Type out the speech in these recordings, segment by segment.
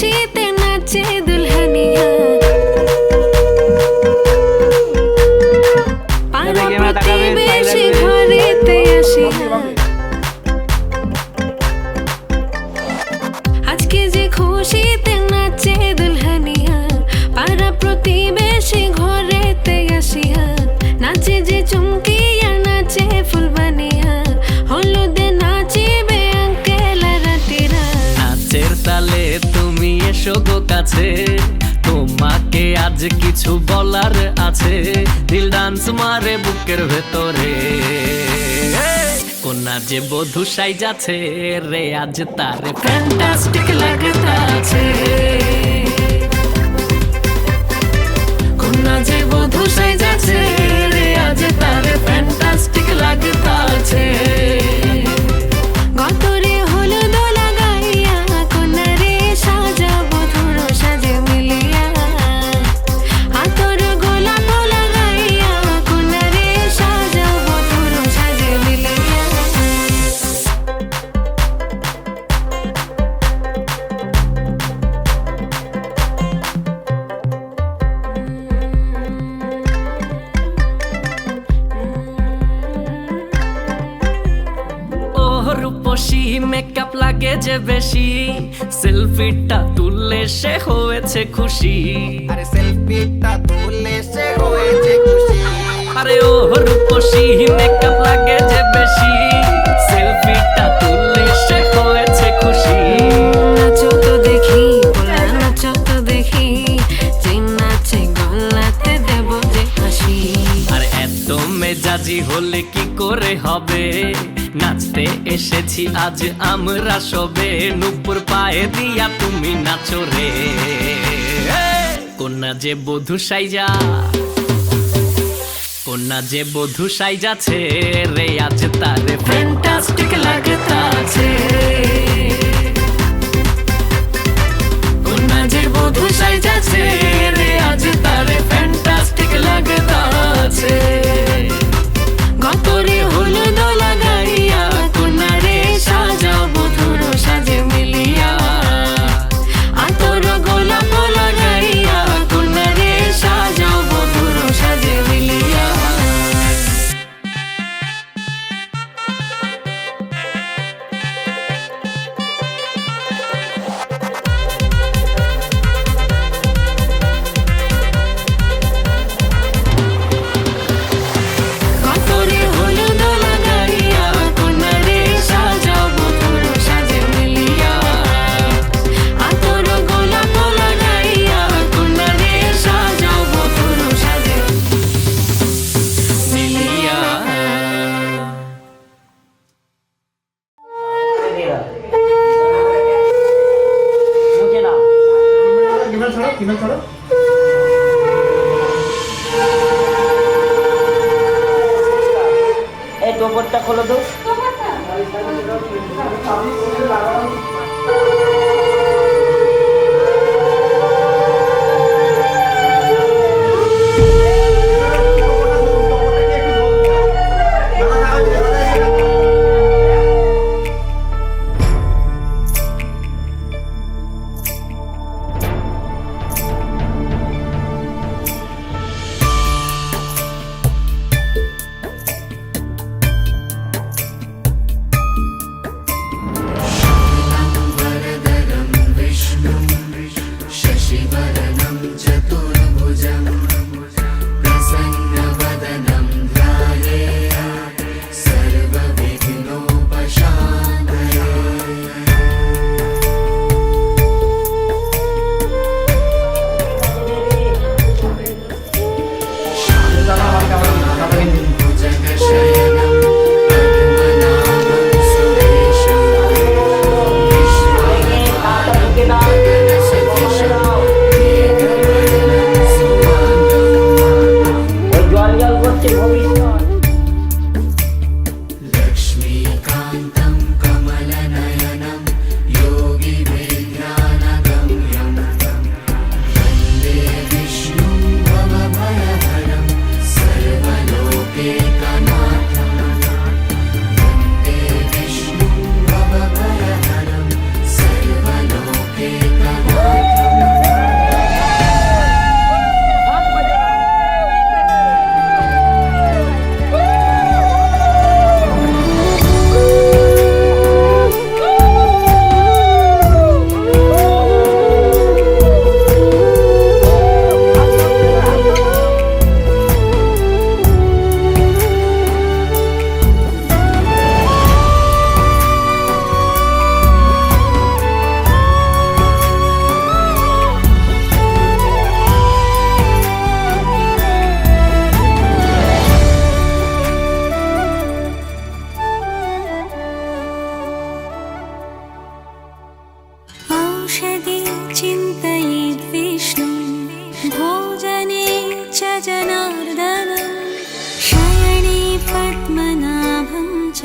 খুশিতে নাচে দুলহানিয়া পাড়া প্রতিবেশী ঘরেতে আসিয়া আজকে যে খুশিতে নাচে দুলহানিয়া পাড়া প্রতিবেশী ঘরেতে আসিয়া নাচে যে চুমকিয়া নাচে ফুলবানিয়া হলুদে নাচিবে আঙ্কেল রাতিরা নাচের তালে তুমি এসো গো কাছে তোমাকে আজ কিছু বলার আছে দিল ডান্স মারে বুকের ভেতরে কোনা যে বধূ সাইজাছে রে আজ তারে ফ্যান্টাস্টিক লাগতাছে কোনা যে বধূ সাইজাছে রে আজ তারে ফ্যান্টাস্টিক লাগতাছে গতরে হলুদ লাগাইয়া কোনারে সাজাবো ধুরো সাজে মিলিয়া হাতর গোলাপ লাগাইয়া কোনারে সাজাবো ধুরো সাজে মিলিয়া রূপসী মেকআপ লাগে যে বেশি সেলফিটা তুললে সে হয়েছে খুশি আরে সেলফিটা তুললে সে হয়েছে খুশি আরে ও রূপসী মেকআপ লাগে যে বেশি সেলফিটা তুললে সে হয়েছে খুশি নাচো তো দেখি বলা নাচো তো দেখি যে নাচে গলাতে দেব যে হাসি আর এত মেজাজি হলে কি করে হবে নাচতে এসেছি আজ আমরা সবে নুপুর পায়ে দিয়া তুমি নাচো রে কোনা যে বধূ সাইজা কোনা যে বধূ সাইজাছে রে আজ তারে ফ্যান্টাস্টিক লাগতাছে কোনা যে বধূ সাইজাছে রে আজ তারে ফ্যান্টাস্টিক লাগতাছে গতরে হলুদ লাগাইয়া কোনারে সাজাবো ধুরো সাজে মিলিয়া আতর গোলাপ লাগাইয়া কোনারে সাজাবো ধুরো সাজে মিলিয়া গতরে হলুদ লাগাইয়া কোনারে সাজাবো ধুরো সাজে মিলিয়া আতর গোলাপ লাগাইয়া কোনারে সাজাবো ধুরো সাজে মিলিয়া এই টোপরটা খোলো তো औषधि चिन्तयेद्विष्णुं भोजने च जनार्दनं शयने पद्मनाभं च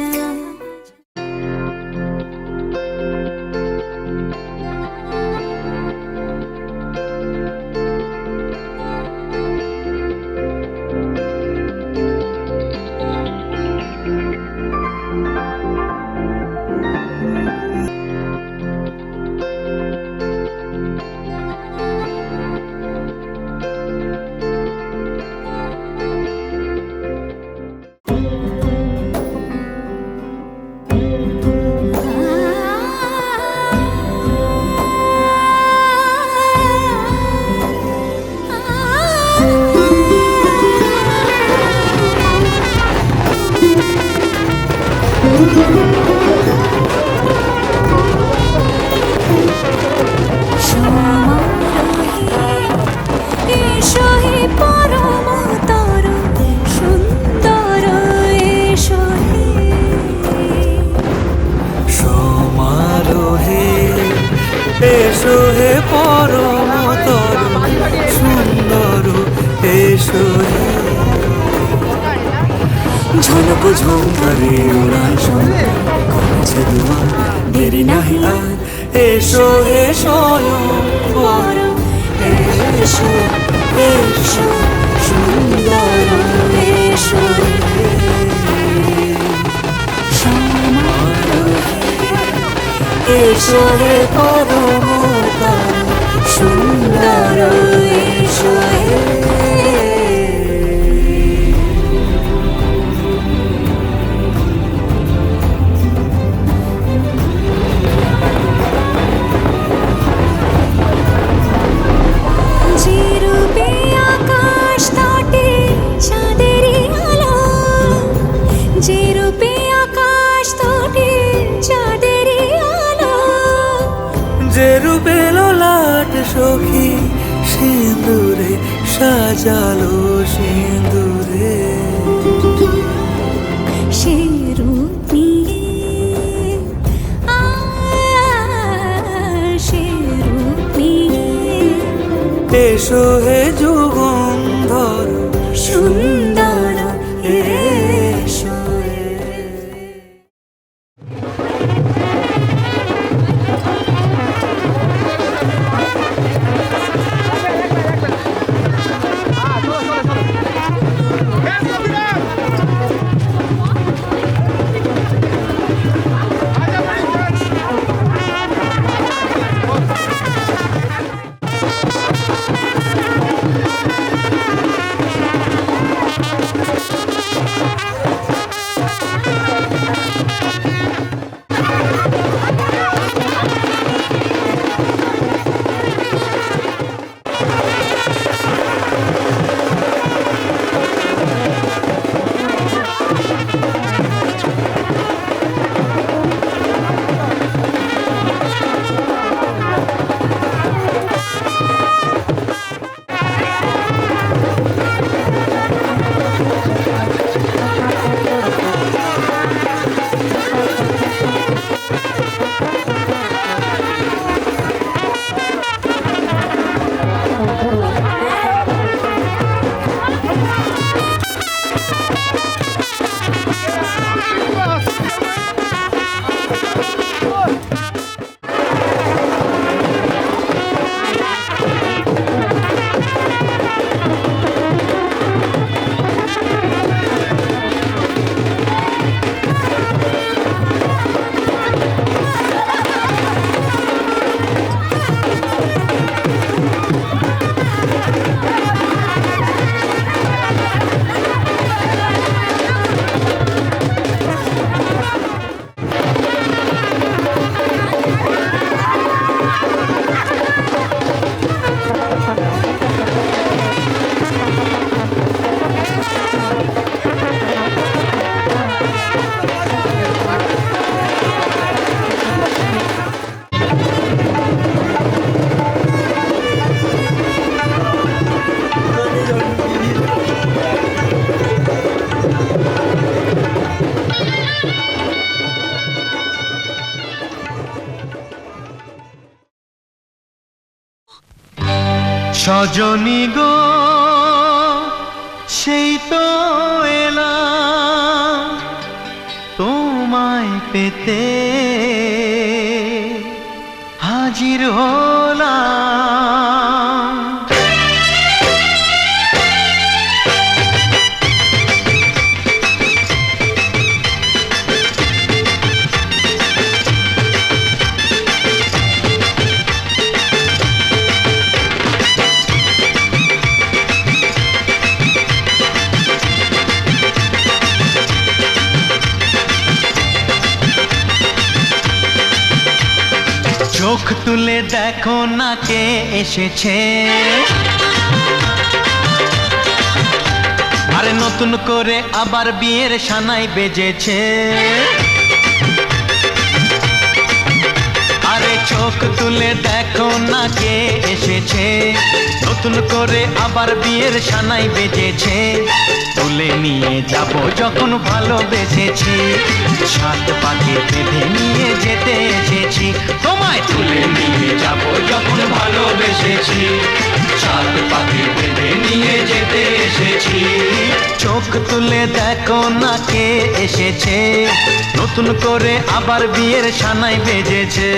এসো হে পরমতর সুন্দর এসো হে ঝলক ঝঙ্কারে উড়ান করেছে দুয়ার দেরি নাহি আর এসো হে স্বয়ং পরম এসো এসো সুন্দর এসো হে এসো হে পরমতর সুন্দর এসো হে যে রূপে আকাশ তটে চাঁদেরই আলো, যে রূপে আকাশ তটে চাঁদেরই আলো, যে রূপে ললাট সখী সিঁদুরে সাজালো সিঁদুরে সে রূপ নিয়ে সে রূপ নিয়ে এসো হে যুগন্ধর সুন্দর এসো হে সজনী গো সেই তো এলাম তোমায় পেতে হাজির হলাম। চোখ তুলে দেখো না কে এসেছে, আরে নতুন করে আবার বিয়ের সানাই বেজেছে। আরে চোখ তুলে দেখো না কে এসেছে, নতুন করে আবার বিয়ের সানাই বেজেছে। তুলে নিয়ে যাব যখন ভালোবেসেছি, সাত পাকে বেঁধে নিয়ে যেতে এসেছি। তোমায় তুলে নিয়ে যাব যখন ভালোবেসেছি, সাত পাকে বেঁধে নিয়ে যেতে এসেছি। চোখ তুলে দেখো না কে এসেছে, নতুন করে আবার বিয়ের সানাই বেজেছে।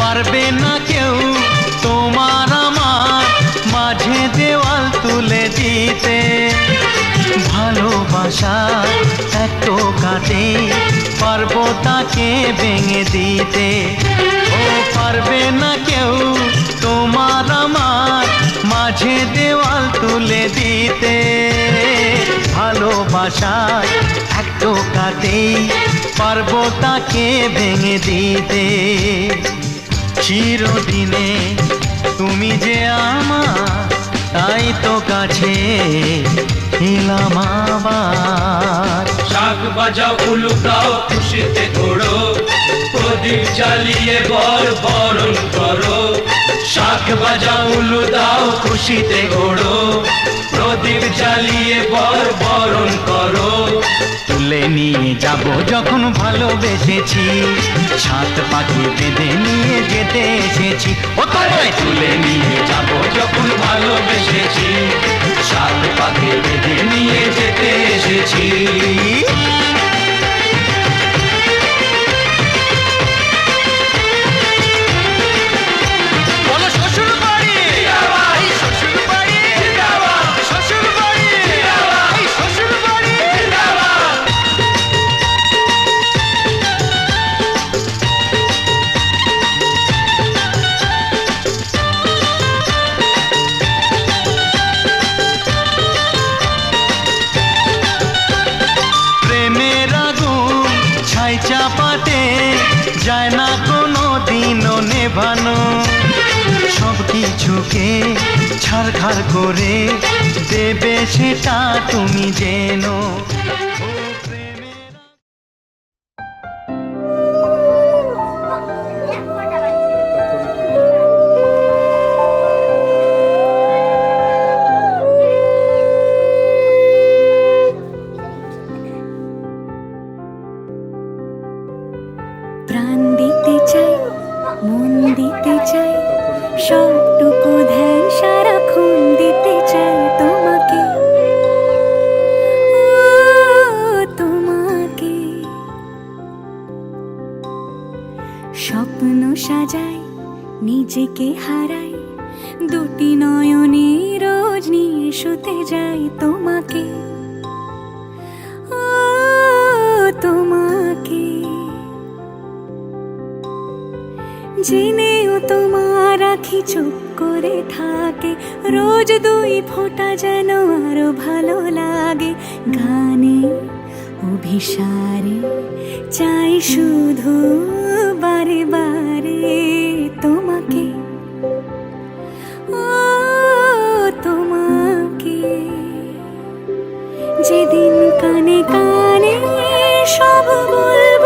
পারবে না কেউ তোমার আমার মাঝে দেওয়াল তুলে দিতে, ভালোবাসা এত কাটে পারবো তাকে ভেঙে দিতে। ও পারবে না কেউ তোমার আমার মাঝে দেওয়াল তুলে দিতে, ভালোবাসা এত কাটে পারবো তাকে ভেঙে দিতে। চিরদিনে তুমি যে আমার, তাই তো কাছে এলাম আবার। শাক বাজাও উলু দাও খুশিতে ঘোড়ো, প্রদীপ জ্বালিয়ে বরণ করো। শাক বাজাও উলু দাও খুশিতে ঘোড়ো, প্রদীপ জ্বালিয়ে বরণ করো। তুলে নিয়ে যাব যখন ভালোবেসেছি, সাত পাখি বেঁধে নিয়ে যেতে এসেছি। ও তোমায় তুলে নিয়ে যাব যখন ভালোবেসেছি, সাত পাকে বেঁধে নিয়ে যেতে এসেছি। চাপাতে যায় না কোনো দিনও নেভানো, সব কিছুকে ছাড়খাড় করে দেবে সেটা তুমি জেনো। প্রাণ দিতে চাই, মন দিতে চাই, সবটুকু ধ্যান সারাক্ষণ দিতে চাই তোমাকে, তোমাকে। স্বপ্ন সাজাই, নিজেকে হারাই, দুটি নয়নে রোজ নিয়ে শুতে যাই তোমাকে, তোমাকে। জেনেও তোমার আখি চুপ করে থাকে, রোজ দুই ফোঁটা যেন আরো ভালো লাগে। গানে অভিসারে চাই শুধু বারে বারে তোমাকে, ও তোমাকে। যেদিন কানে কানে সব বলবো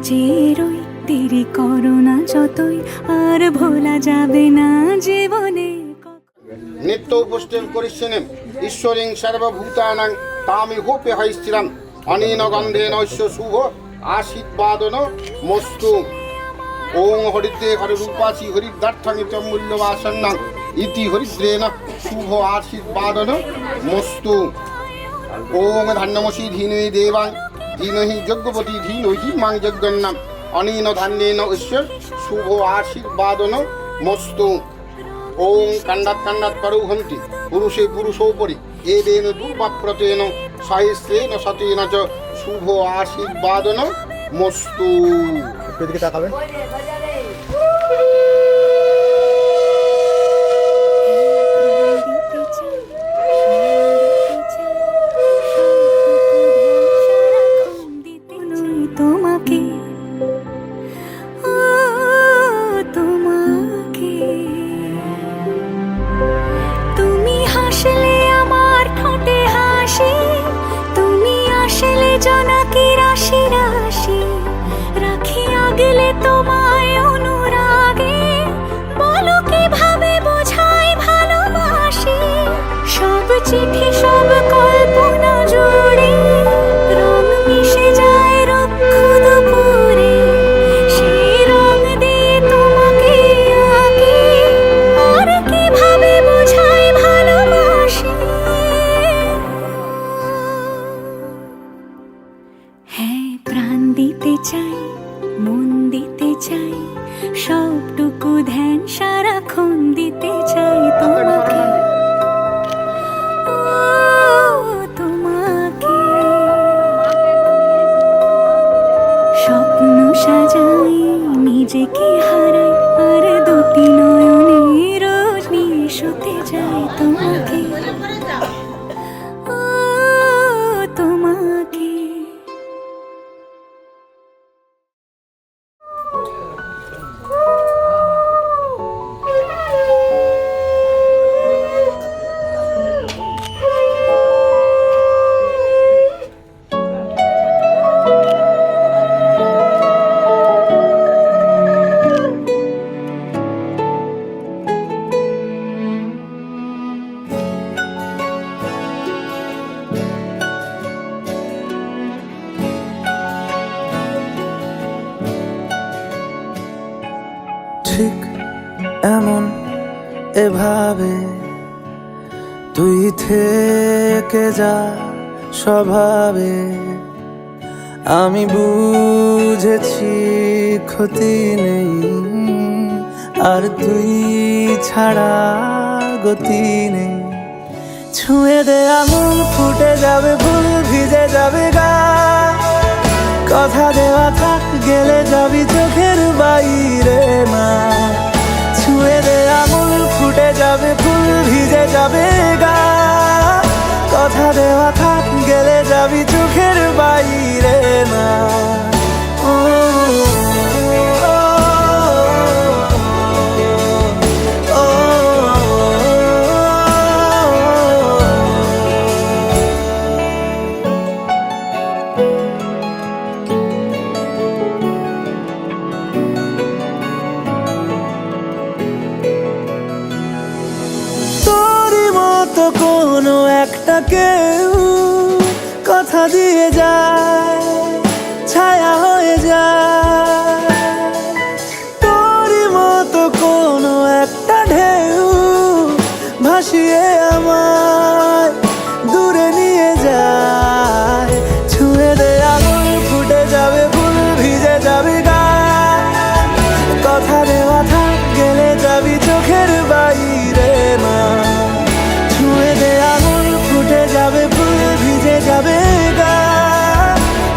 আজের ওই দেরি করো না যতই, আর ভোলা যাবে না জীবনে নিত্য উপস্থিত করিষ্যেন ঈশ্বরিং সর্বভূতানাং তামি হোপে হইস্থিরাম অনেন গন্ধেন ঐশ্য শুভ আশীর্বাদন মস্তু। ওং হরিদ্রে হরিরূপাসি হরিদ্রার্থং মূল্যবাসন্নাং ইতি হরিদ্রেণ শুভ আশীর্বাদন মস্তু। ওং ধান্যমসি ধীনৈ দেবাং ধীনহি যজ্ঞপতি ধীনহি মাং যজ্ঞন্নাম অনেন ধান্যেন ঈশ্বর শুভ আশীর্বাদন মস্তু। ওং কাণ্ডাৎ কাণ্ডাৎ পরৌহন্তি পুরুষে পুরুষোপরি এবেন দুর্বাপ্রতেন সহস্রেণ শতেন চ শুভ আশীর্বাদন মস্তু। এদিকে তাকাবেন। তোমাকে তোমাকে তুমি হাসলে আমার ঠোঁটে হাসি, তুমি আসলে জনাকি রাশি রাশি, রাখি আগলে তোমায় অনুরাগে, বলো কিভাবে বোঝাই ভালোবাসি, সব চিঠি সব কল্পনা জুড়ে রং মিশে যায় রক্ষ দুপুরে, সেই রং দিয়ে তোমাকে আঁকি, আর কিভাবে বোঝাই ভালোবাসি। হ্যাঁ, প্রাণ দিতে চাই, মন দিতে চাই, সবটুকু ধ্যান সারাক্ষণ দিতে চাই তোমাকে, তোমাকে। স্বপ্ন সাজাই, নিজেকে হারাই, আর দুটি নয়নে রোজ নিয়ে শুতে যাই তোমাকে, তোমাকে। ঠিক এমন এভাবে তুই থেকে যা স্বভাবে, আমি বুঝেছি ক্ষতি নেই, আর তুই ছাড়া গতি নেই। ছুঁয়ে দে আঙুল, ফুটে যাবে ফুল, ভিজে যাবে গা, কথা দেওয়া থাক, গেলে যাবি চোখের বাইরে না। ছুঁয়ে দে আঙুল, ফুটে যাবে ফুল, ভিজে যাবে গা, কথা দেওয়া থাক, গেলে যাবি চোখের বাইরে না। ও, ও, ও, ও, তোরই মতো কোনো একটা কেউ কথা দিয়ে যায়, ছায়া হয়ে যায়। তোরই মতো কোনো একটা ঢেউ ভাসিয়ে আমায় দূরে নিয়ে যায়। ছুঁয়ে দে আঙুল, ফুটে যাবে ফুল, ভিজে যাবে গা, কথা দেওয়া থাক, গেলে যাবি চোখের বাইরে না। ছুঁয়ে দে আঙুল, ফুটে যাবে ফুল, ভিজে যাবে গা,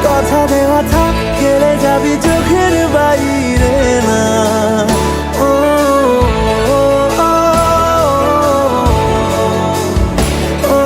কথা দেওয়া থাক, গেলে যাবি চোখের বাইরে না। ও, ও, ও, ও, ও,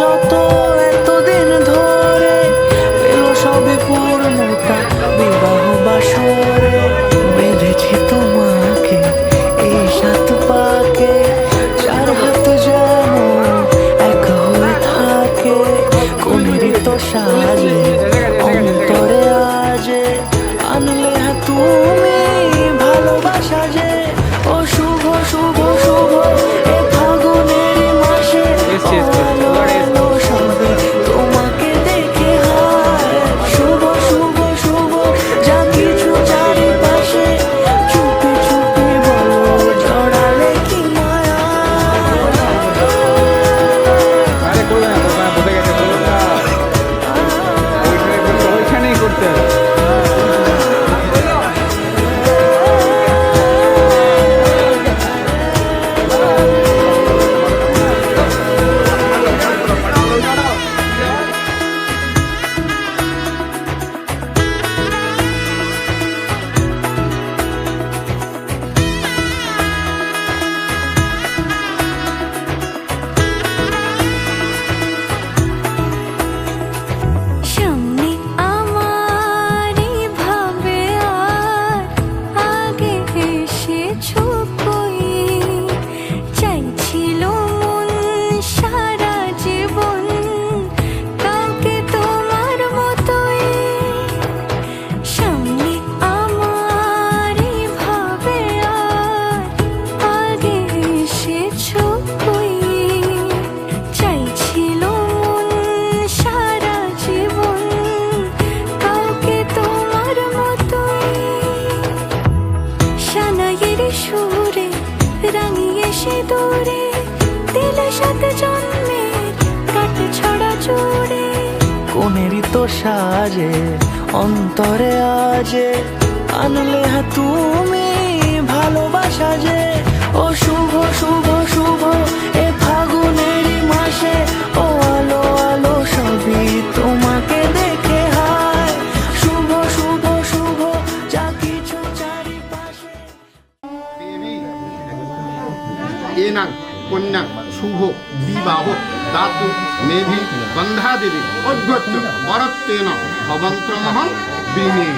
যত এতদিন ধরে পেল সবে পূর্ণতা বিবাহ বাসরে বেঁধেছি তোমাকে এই সাত পাকে চার হাত যেন এক হয়ে থাকে কোনেরই তো সাজে অন্তরে আজে আনলে তুমি ভালোবাসা যে ও শুভ শুভ শুভ এ ফাগুনের মাসে আলো আলো সবে তোমাকে দেখে হায় শুভ শুভ শুভ যা কিছু চারিপাশে চুপি চুপি বলো জড়ালে কি মায়া আরে করবে না বসে গেছে ওইখানেই করতে হবে সামনে আমারই ভাবে আর আগে এসেছো কই চাইছিল মন সারা জীবন কাউকে তোমার মতোই সামনে আমারই ভাবে আর আগে এসেছো কই চাইছিল মন সারা জীবন কাউকে তোমার মতোই সানাইয়ের সুরে রাঙিয়ে সে দূরে দিলে সাথে জন্মের কাট ছড়া জুড়ে কোনেরই তো সাজে অন্তরে আজে আনলে তুমি ভালোবাসা যে ও শুভ শুভ শুভ এ ফাগুনেরই মাসে ও আলো আলো সবই তোমাকে দেখে হায় শুভ শুভ শুভ যা কিছু চারিপাশে এনাং কন্যা শুভ বিবাহ দাতু মেভি বন্ধা দেবী অভ্যর্থ বরত্বেন ভবন্ত্রমহং বিনে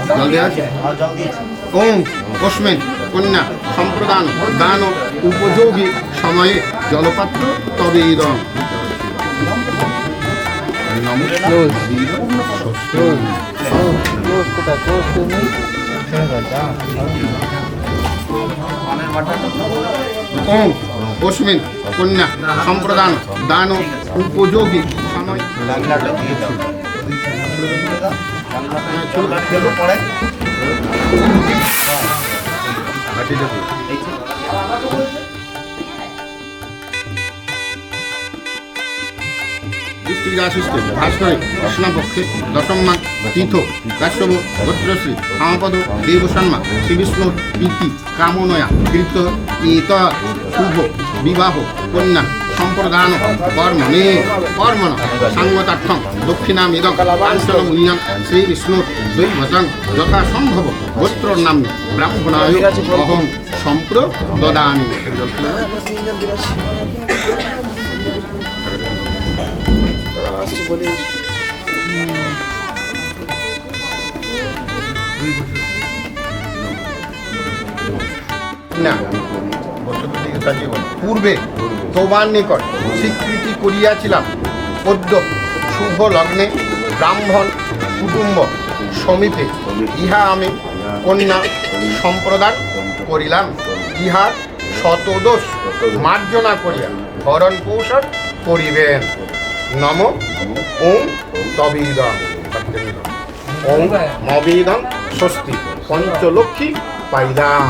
জলদি আছে ওম কস্মিন কন্যা সম্প্রদান দান উপযোগী সময়ে জলপাত্র তবেদন ওম কস্মিন কন্যা সম্প্রদান দান উপযোগী সময় ভাস্করে কৃষ্ণপক্ষে দশম মাস তীর্থ কাশ্যপ গোত্রশ্রী হামপদ দেবসন্মা শ্রী বিষ্ণুর প্রীতি কামনয়া কৃত ইত শুভ বিবাহ কন্যা সম্প্রদান কর্মণে কর্মণ সাঙ্গতার্থং দক্ষিণামিদং কাঞ্চনমূল্যং শ্রী বিষ্ণুর দৈবতং যথাসম্ভব গোত্রর নামে ব্রাহ্মণায় অহং সম্প্রদদামি। না পূর্বে তোমার নিকট স্বীকৃতি করিয়াছিলাম পদ্য শুভ লগ্নে ব্রাহ্মণ কুটুম্ব সমীপে ইহা আমি কন্যা সম্প্রদান করিলাম। ইহার শতদোষ মার্জনা করিয়া ভরণ পোষণ করিবেন। নম ওম তবিদং ওম মবিদং স্বস্তি পঞ্চলক্ষ্মী পাইলাম।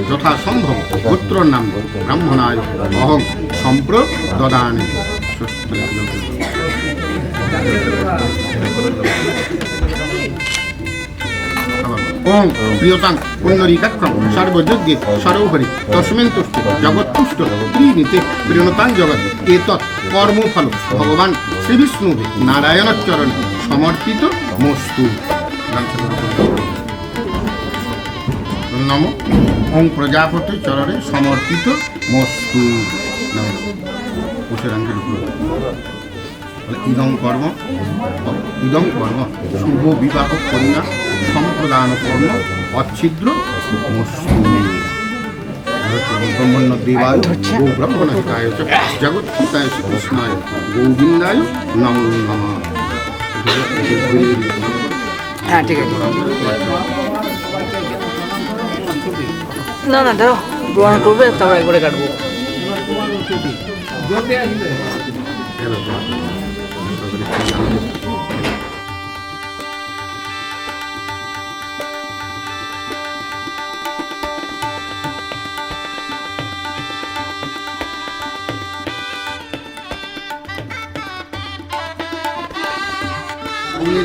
যথাসম্ভব গোত্রর নাম ব্রাহ্মণায় অহং সম্প্রদদামি। ওম প্রিয়তাং পুণ্যরিকাক্ষম সর্বযজ্ঞে সর্বোপরি তস্মিন তুষ্ট জগৎতুষ্ট ত্রিনীতে প্রিয়তাং জগৎ এতৎ কর্মফল ভগবান শ্রীবিষ্ণু নারায়ণচরণে সমর্পিত মস্তু। নম ওম প্রজাপতি চরণে সমর্পিত মস্তু। ইদং কর্ম শুভ বিবাহ কন্যা সম্প্রদান কর্ম অচ্ছিদ্র মস্তু। ব্রহ্মণ্য দেবায় গো ব্রহ্মণহিতায় চ জগৎহিতায় শ্রীকৃষ্ণায় গোবিন্দায় নমো নমঃ। হ্যাঁ ঠিক আছে। না না দাঁড়াও, গ্রহণ করবে তারপর একবারে কাটবো।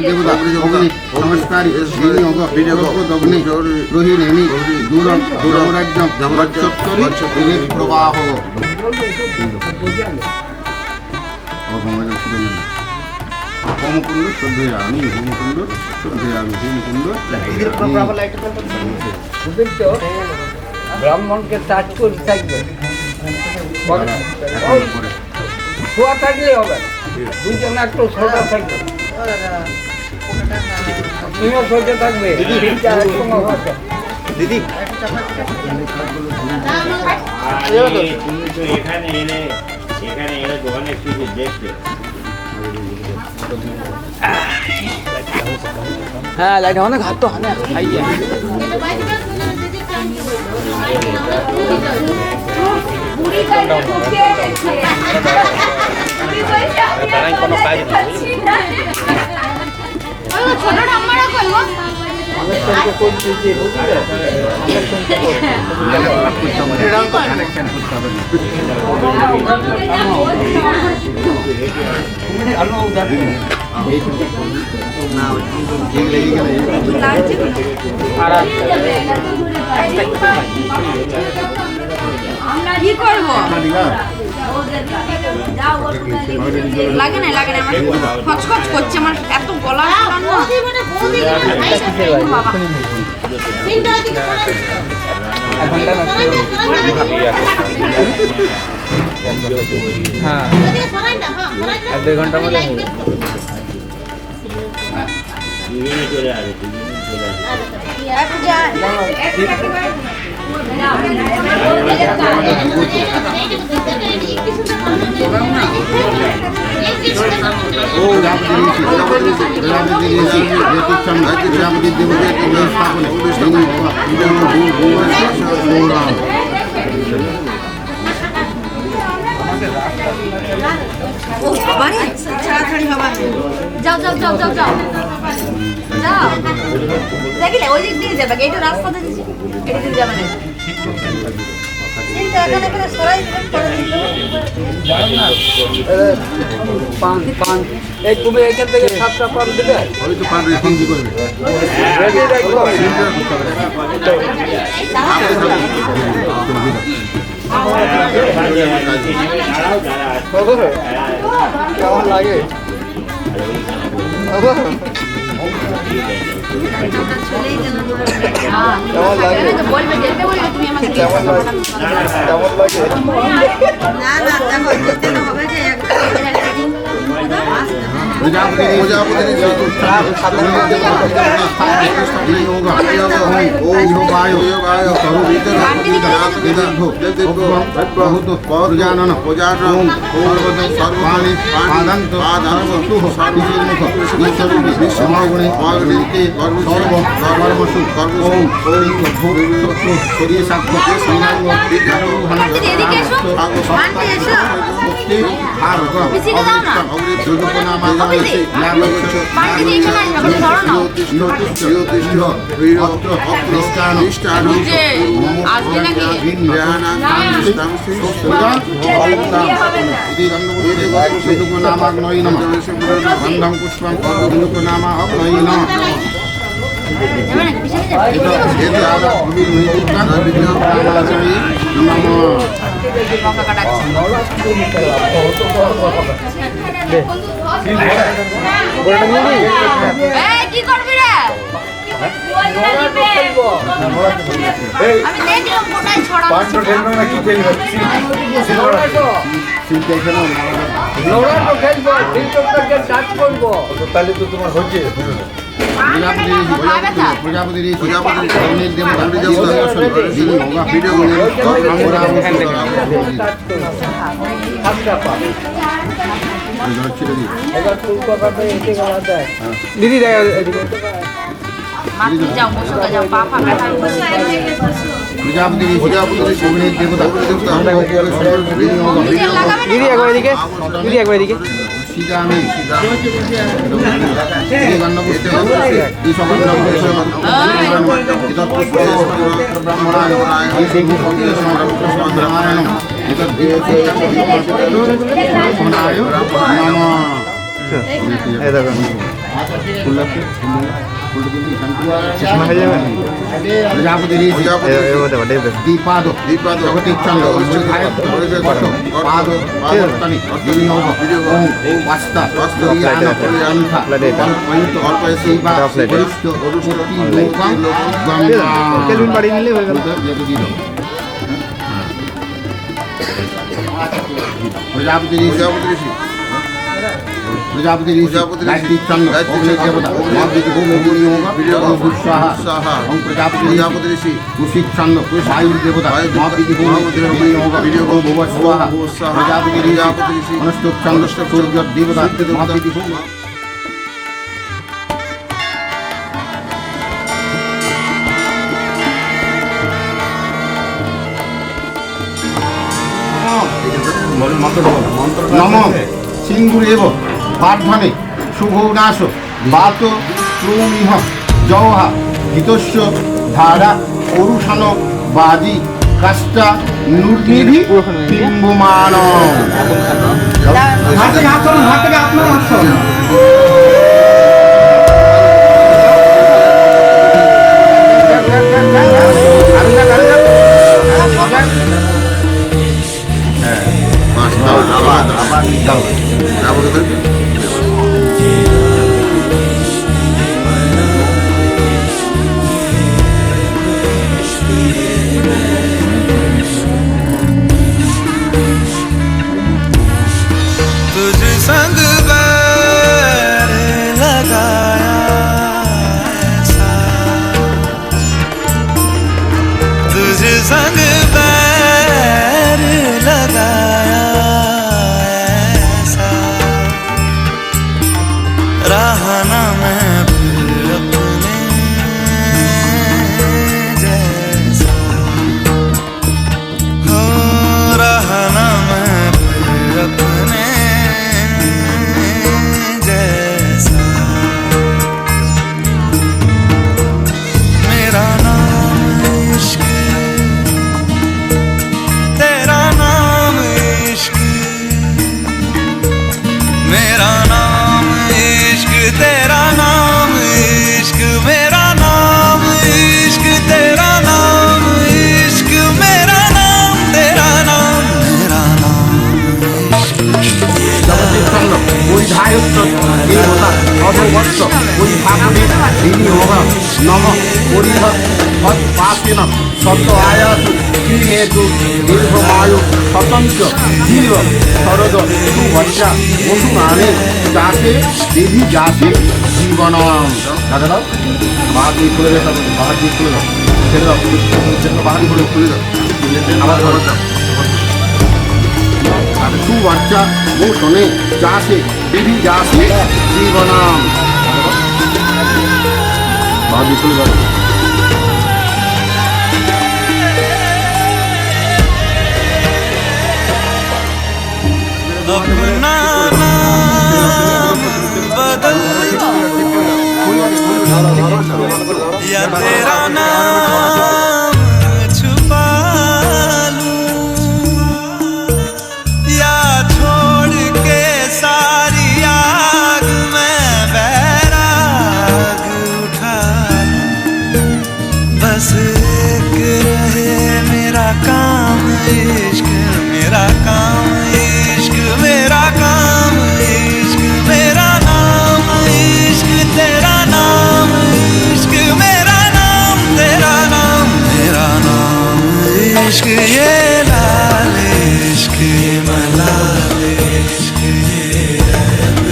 देवता नमस्कारी दग्नि रोहिणी दूरम दूरराज्यम चत्वरी प्रवाह होमकुंड श्रद्धयामि होमकुंड ব্রাহ্মণকে টাচ করে থাকবে, শোয়া থাকলেই হবে, দুজন একটু সোজা থাকবে, তুমিও সোজা থাকবে, দিদি তুমি তো এখানে এলে দোকানে শুধু দেখবে। হ্যাঁ লাইট অনেক হাত তো অনেক খাইয়ে কোনো কাজ আমরা কি করবো? লাগে না আমার খচখচ করছে, আমার এত গলা হ্যাঁ 1-2 ঘন্টার মধ্যে চলে আসবে। যাও দেখলে ওই দিক দিয়ে যাবে, এইটা রাস্তা দেখেছি, এটা দিক যাবে না। পান এই তুমি এখান থেকে 7টা পান দিবে, রেডি রাখো। কেমন লাগে? বলবে যেতে বলবে তুমি আমাকে কেমন লাগে? না দেখো যেতে তো হবে যে কি করবি রে আমি দেখলাম কোটায় ছড়া তাহলে তো তোমার হচ্ছে প্রজাপতি দিদি যাও মশলা যাও পাপা ব্যথা প্রজাপতি অগ্নির দেবতা দিদি একবার এদিকে দিদি একবার এদিকে সীতা আমি দীপাদ জগতিক চন্দ্র পাদ পাস্তা বাড়ি নিলে হয়ে গেল প্রজাপতি প্রজাপতি গায়ত্রী চন্দ্র অগ্নি দেবতা প্রজাপতি ঋষি কুশিক চন্দ্র আয়ুর দেবতা প্রজাপতি ঋষি অনুষ্ঠুপ চন্দ্র সূর্য দেবতা নম সিন্ধুরেব পার্ধনে শুভনাশ বাত শ্রুমিহ জৌহা হিতস্য ধারা অরুষণ বাজি কাষ্টা নুর্নিধি বিম্বমান तुझ संग बैर लगाया ऐसा तुझ संग बैर लगाया ऐसा रहा ना मैं फिर अपने जैसा हो रहा ना मैं फिर अपने जैसा मेरा नाम इश्क तेरा नाम इश्क मेरा नाम इश्क तेरा नाम इश्क मेरा नाम इश्क तेरा नाम इश्क मेरा नाम तेरा नाम मेरा नाम জগতিক চন্দ্র ওই ধায়ত্ত দেবতা অধবর্ষ ওই ঠাকুরে দিনী হোম নম পরিহ পাশেন সত আয়াস শ্রীহেতু দীর্ঘমায়ু স্বতন্ত্র জীব শরদ সুভর্ষা বসুমানে যাকে দেবী যাকে জীবনম দাদা দাও বাহার দিয়ে খুলে দাও বাহার দিয়ে খুলে দাও ছেড়ে দাও বাহার দিয়ে খুলে দাও আবার ধরো দাও সুবাচ্চা মোশনে যাসে দেবী যাসে জীবনাম বাজি খুলে দাও अपना नाम बदल या तेरा नाम छुपा लूं या छोड़ के सारी आग में बैराग उठा लूं इश्क मेरा काम, इश्क मेरा काम, इश्क मेरा नाम, इश्क तेरा नाम, इश्क मेरा नाम, तेरा नाम, मेरा नाम, इश्क ये लाल इश्क ये मलाल इश्क ये रब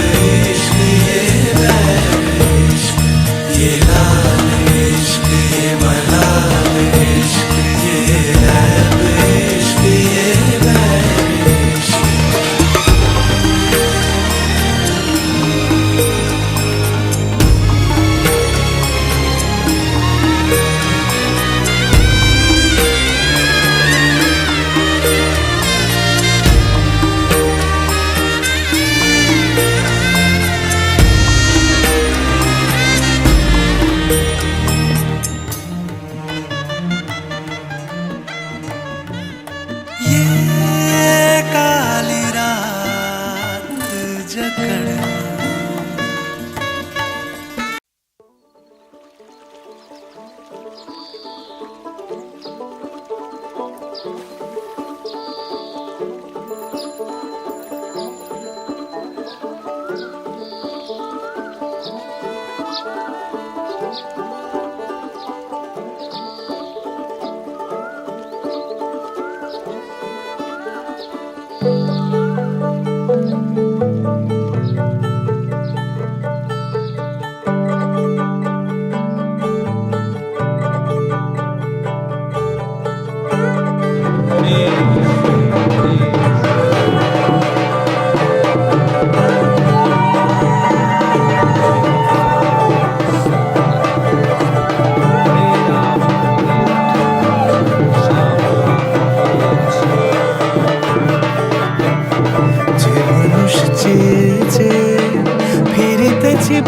इश्क ये बैर इश्क ये लाल इश्क ये मलाल इश्क ये रब इश्क ये बैर इश्क। ये काली रात जकड़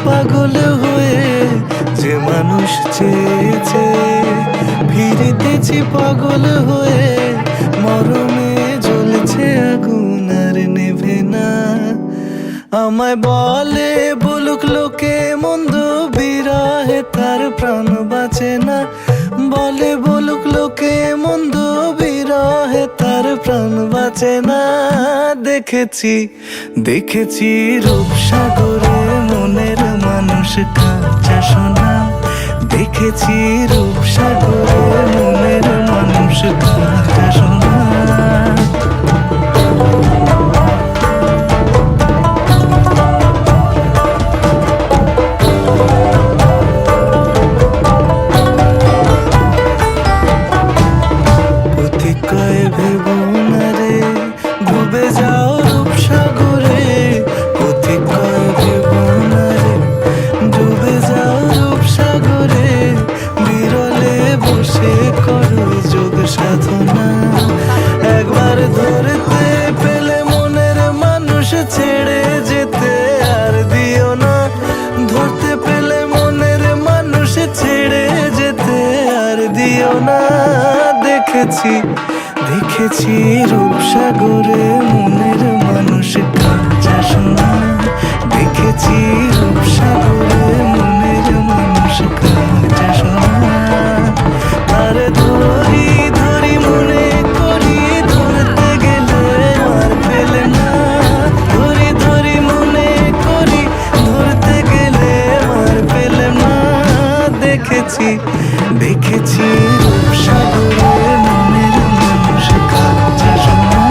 পাগল হয়ে, যে মানুষ চেয়েছে ফিরিতেছি পাগল হয়ে, মরমে জ্বলছে আগুন আর নেভে না। আমায় বলে বলুক লোকে মন্দ, বিরহে তার প্রাণ বাঁচে না। বলে বলুক লোকে মন্দ, বিরহে তার প্রাণ বাঁচে না। দেখেছি দেখেছি রূপসাগরে মনের মানুষ কাঁচা সোনা। দেখেছি রূপসাগরে মনের মানুষ কাঁচা সোনা। প্রতিকয় ভেবো না রে ডুবে যাও রূপসাগরে। প্রতিকয় ভেবো না রে ডুবে যাও রূপসাগরে। বিরলে বসে করো যোগ সাধনা। একবার ধরতে পেলে মনের মানুষ ছেড়ে যেতে আর দিও না। ধরতে পেলে মনের মানুষ ছেড়ে যেতে আর দিও না। দেখেছি দেখেছি রূপসাগরে মনের মানুষ কাঁচা সোনা। দেখেছি রূপসাগরে মনের মানুষ কাঁচা সোনা। আর ধরি ধরি মনে করি ধরতে গেলে আর পেলে না। ধরি ধরি মনে করি ধরতে গেলে আর পেলে না। দেখেছি দেখেছি রূপসাগরে মনের মানুষ কাঁচা সোনা।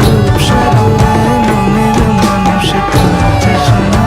রূপসাগরে মনের মানুষ কাঁচা সোনা।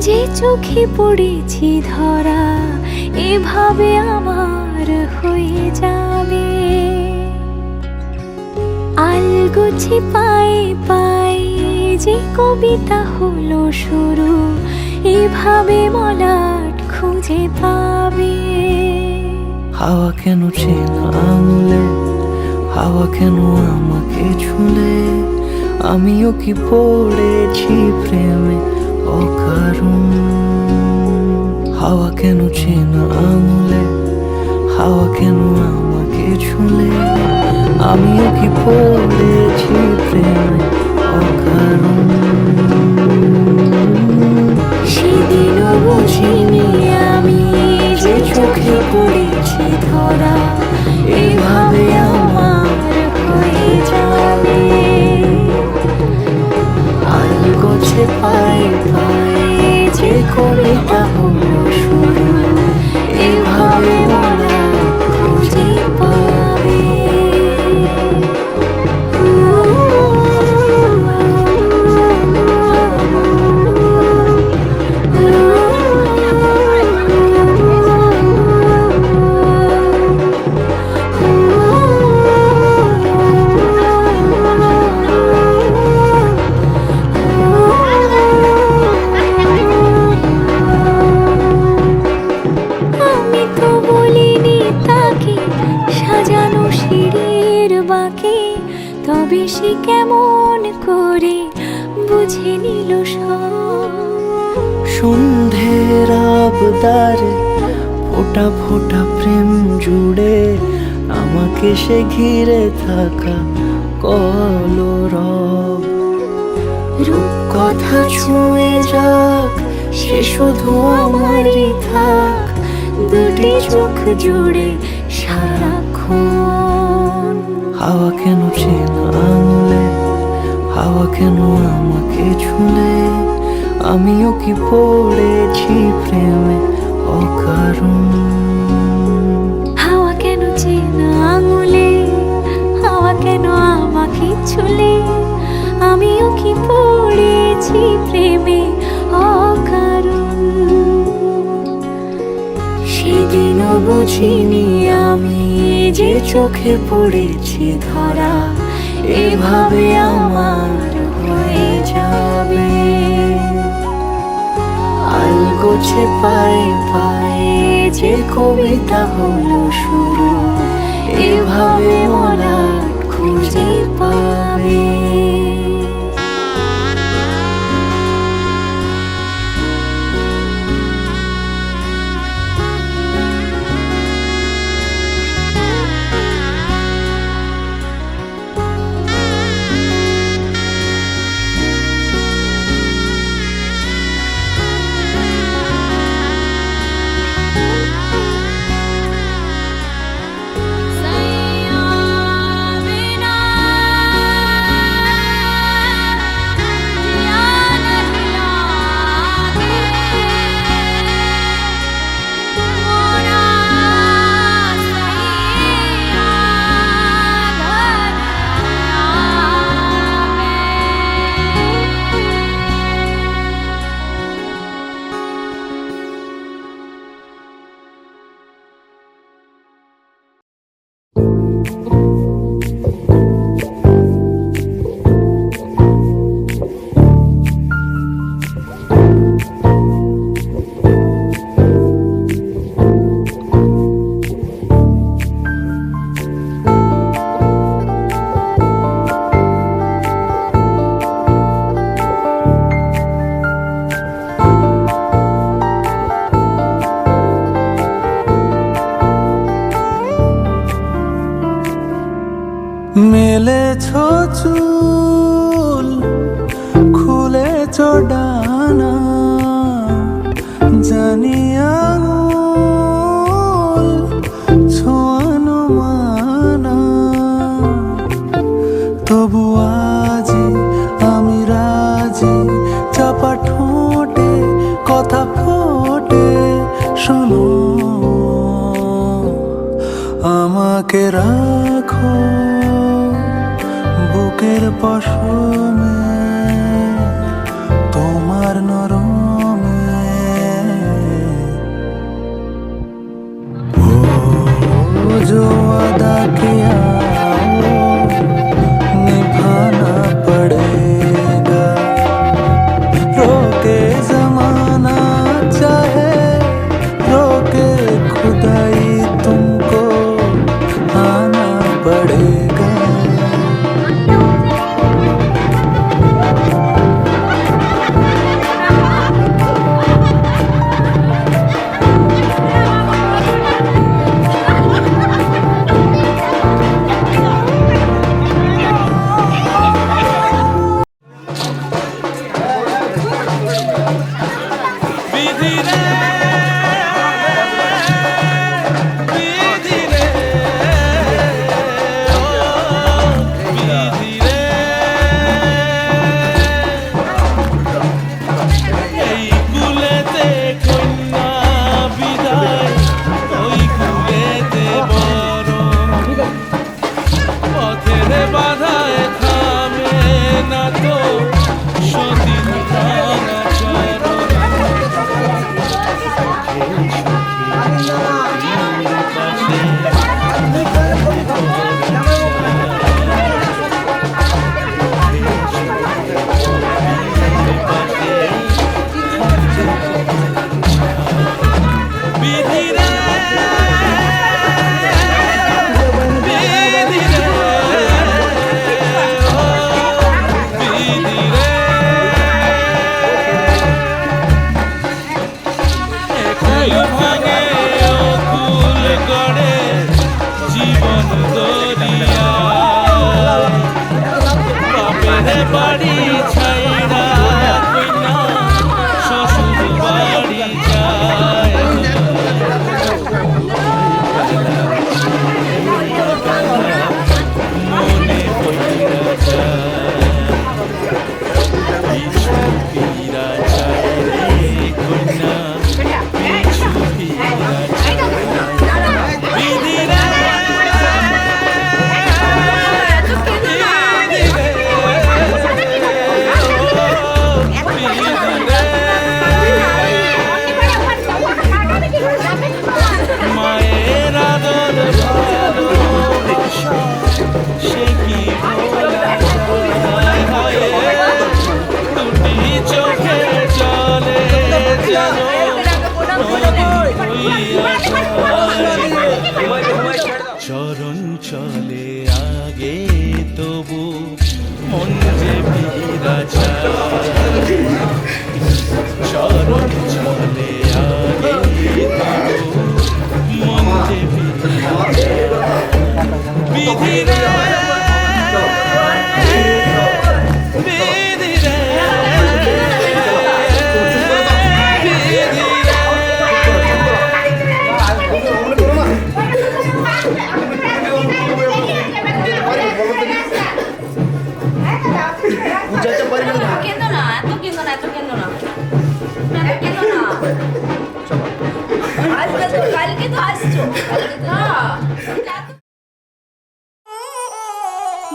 যে চোখে পড়েছি ধরা এভাবে আমার হয়ে যাবে। আলগোছে পায়ে পায়ে যে কবিতা হলো শুরু, এভাবে মলাট খুঁজে পাবে। হাওয়া কেন চেনা আঙুলে, হাওয়া কেন আমাকে ছুলে, আমিও কি পড়েছি প্রেমে অকারণ। হাওয়া কেন চেনা আঙুলে, হাওয়া কেন আমাকে ছুলে, আমিও কি পড়েছি প্রেমে অকারণ। সেদিনও বুঝিনি আমি যে চোখে পড়েছি ধরা এভাবে আমার হয়ে যাবে। আলগোছে পায়ে পায়ে যে কবিতা হলো শুরু, এভাবে মলা খুঁজে পাবে। আমি তো বলিনি তাকে সাজানো সিঁড়ির বাঁকে, তবে সে কেমন করে বুঝে নিল সব। সন্ধ্যের আবদারে ফোটা ফোটা প্রেম জুড়ে, আমাকে সে ঘিরে থাকা কলরব। রূপকথা ছুঁয়ে যাক সে শুধু আমারই থাক, দুটি চোখ জুড়ে সারাক্ষণ। হাওয়া কেন চেনা আঙুলে, হাওয়া কেন আমাকে ছুলে, আমিও কি পড়েছি প্রেমে অকারণ। হাওয়া কেন চেনা আঙুলে, হাওয়া কেন আমাকে ছুলে, আমিও কি পড়েছি প্রেমে অকারণ। সেদিনও বুঝিনি আমি যে চোখে পড়েছি ধরা এভাবে আমার হয়ে যাবে। আলগোছে পায়ে পায়ে যে কবিতা হলো শুরু, এভাবে মলাট খুঁজে পাবে। মেলেছ চুল, খুলেছ ডানা, জানি আঙুল ছোঁয়ানো মানা। তবু আজি আমি রাজি, চাপা ঠোঁটে কথা ফোটে। শোনো আমাকে রাখো বুকের পশমে, তোমার নরমে जो वादा किया वो निभाना पड़ेगा। रोके जमाना चाहे रोके खुदाई, तुमको आना पड़ेगा। চরণ চলে আগে তবু মন যে বিরাজা, চরণ চলে আগে তবু মন যে বিরাজা। বিধি রে বিধি রে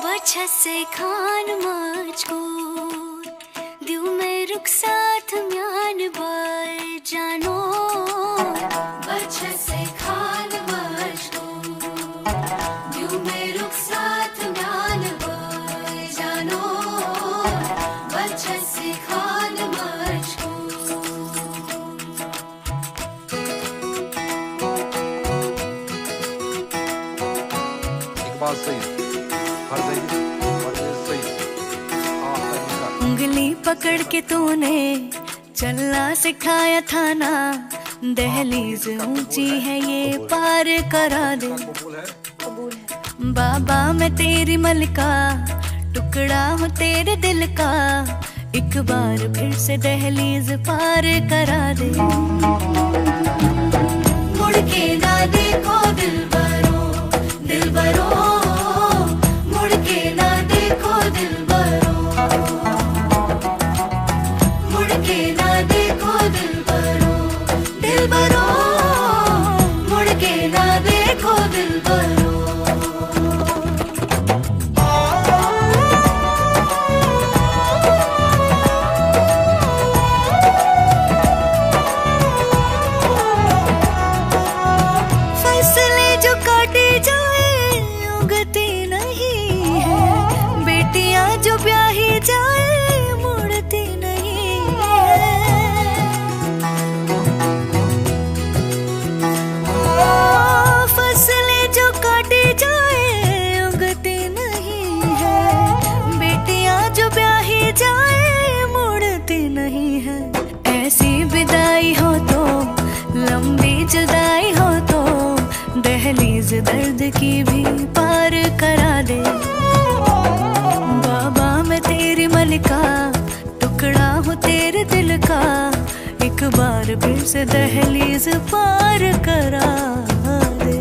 बच्चा से खान मुझको दिल में रुख साथ म्यान बार जानो। बच्चा से खान मुझको दिल में रुख साथ म्यान बार जानो। बच्चा से खान मुझको उंगली पकड़ के तूने चलना सिखाया था ना, दहलीज ऊंची है ये पार करा दे। बाबा मैं तेरी मलिका, टुकड़ा हूँ तेरे दिल का, एक बार फिर से दहलीज पार करा दे। मुड़ के ना देखो दिलबरो दिलबरो, मुड़ के ना देखो दिलबरो, मुड़ के ना देखो दिलबरो दिलबरो, मुड़ के ना देखो दिलबरो। फैसले जो काटे दर्द की भी पार करा दे। बाबा मैं तेरी मलिका, टुकड़ा हूँ तेरे दिल का, एक बार फिर से दहलीज पार करा दे।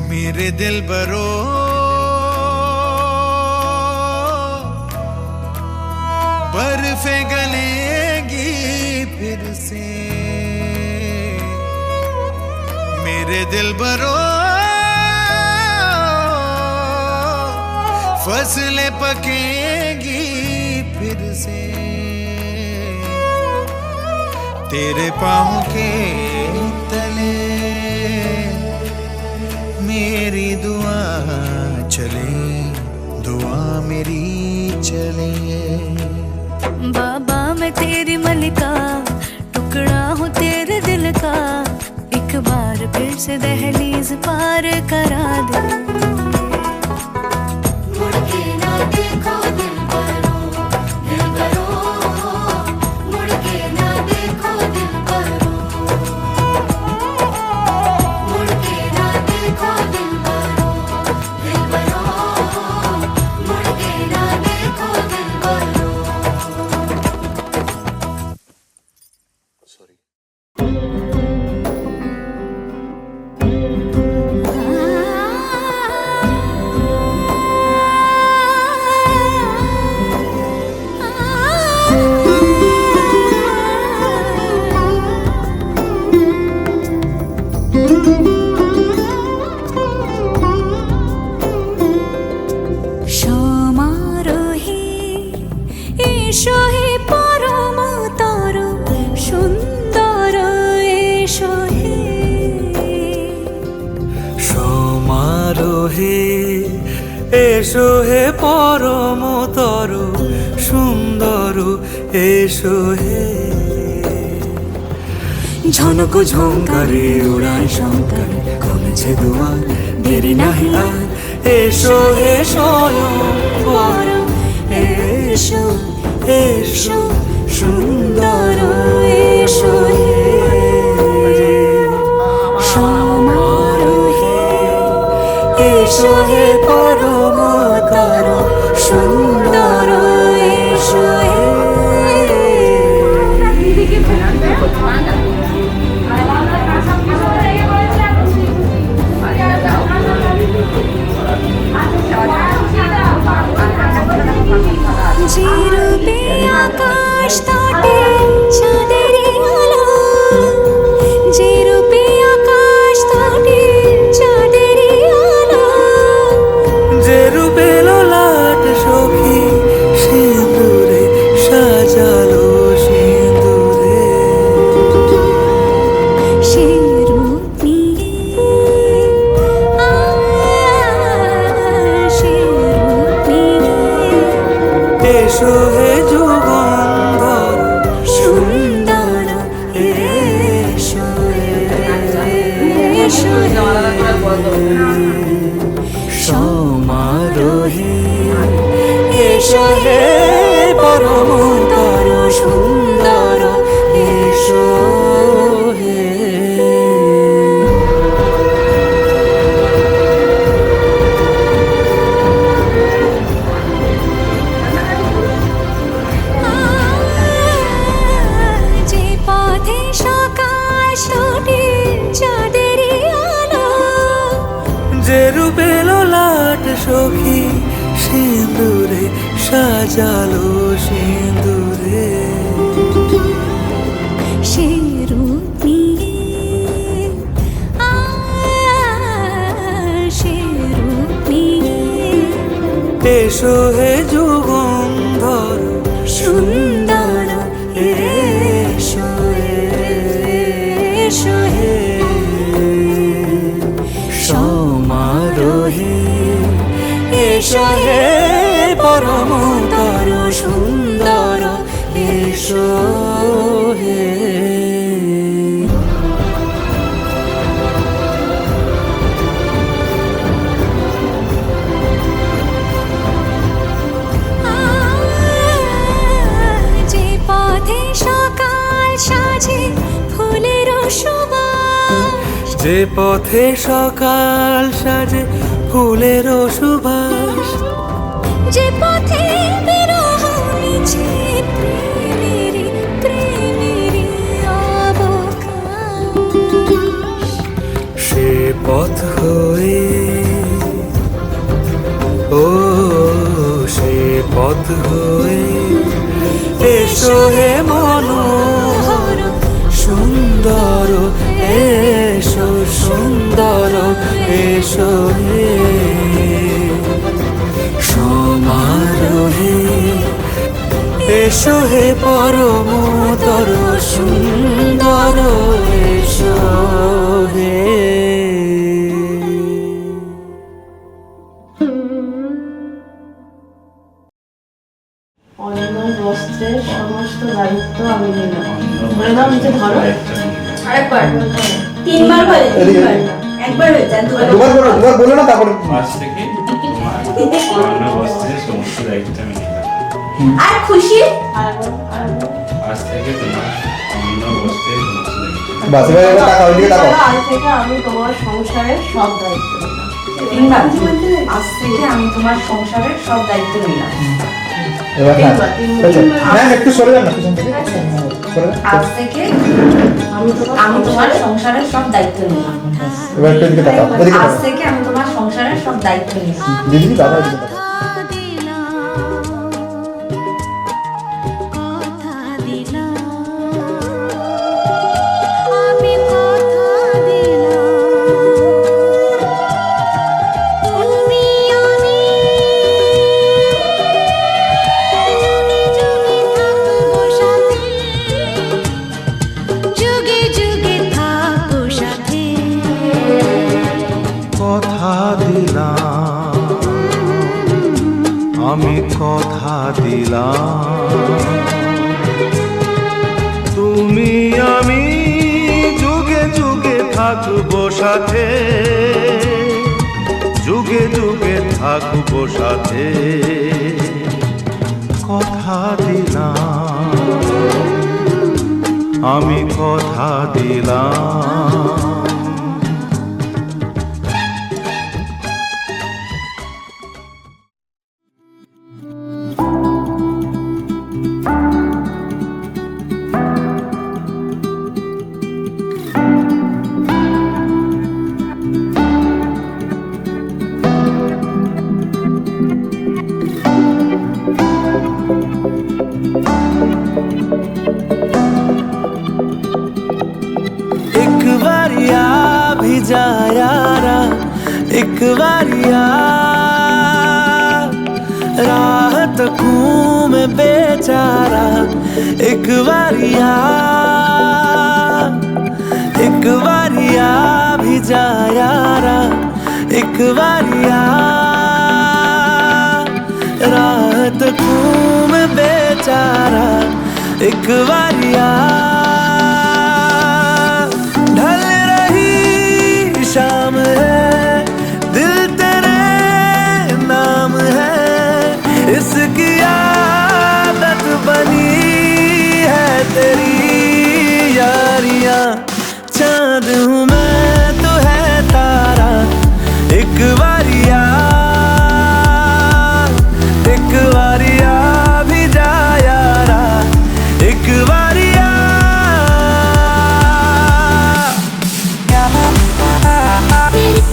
मेरे दिल बरो बर्फे गलेगी फिर से, मेरे दिल बरो फसलें पकेगी फिर से, तेरे पाँव के तले मेरी दुआ चले, दुआ मेरी चले। बाबा मैं तेरी मलिका, टुकड़ा हूँ तेरे दिल का, एक बार फिर से दहलीज पार करा दे। मुड़ के ना देखो दिलबरो, दिलबरो, मुड़ के ना देखो दिलबरो, मुड़ के ना देखो दिलबरो, दिलबरो, मुड़ के ना देखो दिलबरो। সমারোহে এসো হে পরম তর সুন্দর, এসো হে সমারোহে এসো হে পরমতর সুন্দর, এসো হে ঝনক ঝঙ্কারে উড়ায় শঙ্কর, কমেছে দুয়ার দেরি নাহি আর, এসো হে স্বয়ং বর, এসো এসো সুন্দর, এসো হে সমারোহে এসো হে পরমতর সুন্দর, এসো হে। যে রূপে আকাশ তটে চাঁদেরই আলো, যে রূপে আকাশ তটে চাঁদেরই আলো, যে রূপে ললাট সখী সিঁদুরে সাজালো সিঁদুরে, সে রূপ নিয়ে সে রূপ নিয়ে এসো হে যুগন্ধর সুন্দর, এসো এসো সমারোহে এসো হে পরমতর সুন্দর, এসো হে। যে পথে সকাল ছোটে চাঁদেরই আলো, যে রূপে ললাট সখী সিঁদুরে সাজালো সিঁদুরে, সে রূপ নিয়ে সে রূপ নিয়ে এসো হে যুগন্ধর সুন্দর, এসো এসো হে সমারোহে এসো হে পরমতর সুন্দর, এসো হে। যে পথে সকাল সাজ যে পথে সকাল সাজে ফুলের সুবাস, যে পথে বিরহ মিছে প্রেমেরই প্রেমেরই অবকাশ, সে পথ হয়ে ও সে পথ হয়ে এসো হে মনোহর সুন্দর, এসো সুন্দর, এসো হে সমারোহে, এসো হে পরমতর সুন্দর, এসো হে। অন্য বস্ত্রের সমস্ত দায়িত্ব আমি নিলাম। বলে দাও নিচে ধরো। আরেকবার তিনবার বলে, তিনবার একবার হয়ে যায়, দুবার বলো না, তারপর আজ থেকে অন্য বস্ত্রের সমস্ত দায়িত্ব আমি নিলাম। আর খুশি আজ থেকে তোমার অন্য বস্ত্রের সমস্ত দায়িত্ব। বাস এবার টাকা ওইদিকে টাকা। আজ থেকে আমি তোমার সংসারের সব দায়িত্ব নিলাম। তিনবার আজ থেকে আমি তোমার সংসারের সব দায়িত্ব নিলাম। এবার হ্যাঁ একটু সরে যান না পিছন থেকে। আজ থেকে আমি তোমার সংসারের সব দায়িত্ব নিলাম। এবার একটু এদিকে টাকা, এদিকে আজ টাকা। থেকে আমি তোমার সংসারের সব দায়িত্ব নিলাম। দিদি দাদা এদিকে টাকা। আমি কথা দিলাম, তুমি আমি যুগে যুগে থাকবো সাথে, যুগে যুগে থাকবো সাথে, কথা দিলাম, আমি কথা দিলাম। एक बारिया राहत हूँ मैं बेचारा, एक बारिया भी जा यारा, एक बारिया राहत हूँ मैं बेचारा, एक बारिया ढल रही शाम है, दिल तेरे नाम है, इसकी आदत बनी है तेरी यारियां, चाँद हूँ मैं तो है तारा, एक बारिया भी जा यारा, एक बारिया तेरी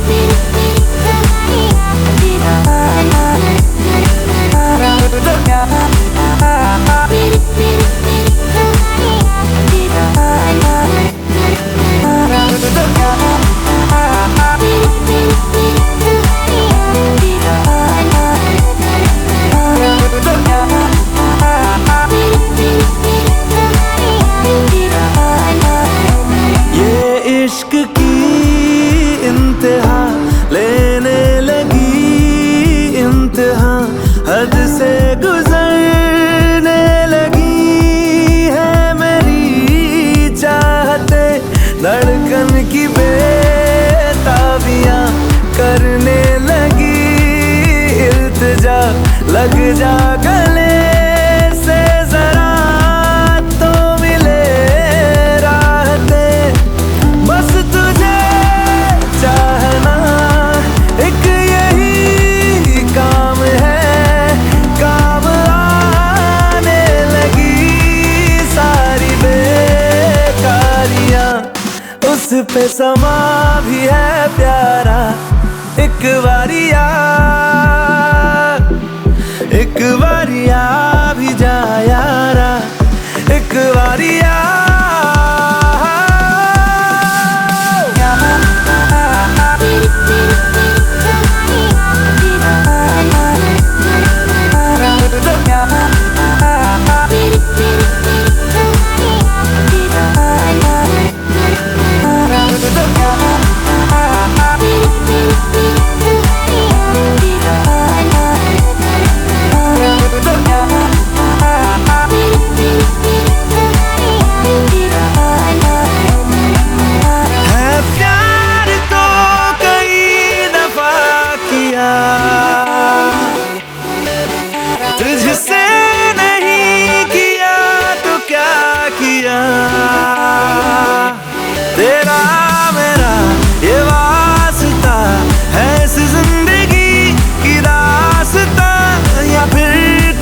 पे समा भी है प्यारा, एक बारिया भी जा यारा, एक बारिया तुझसे नहीं किया तो क्या किया, तेरा मेरा ये वास्ता है इस जिंदगी की दास्ता, या फिर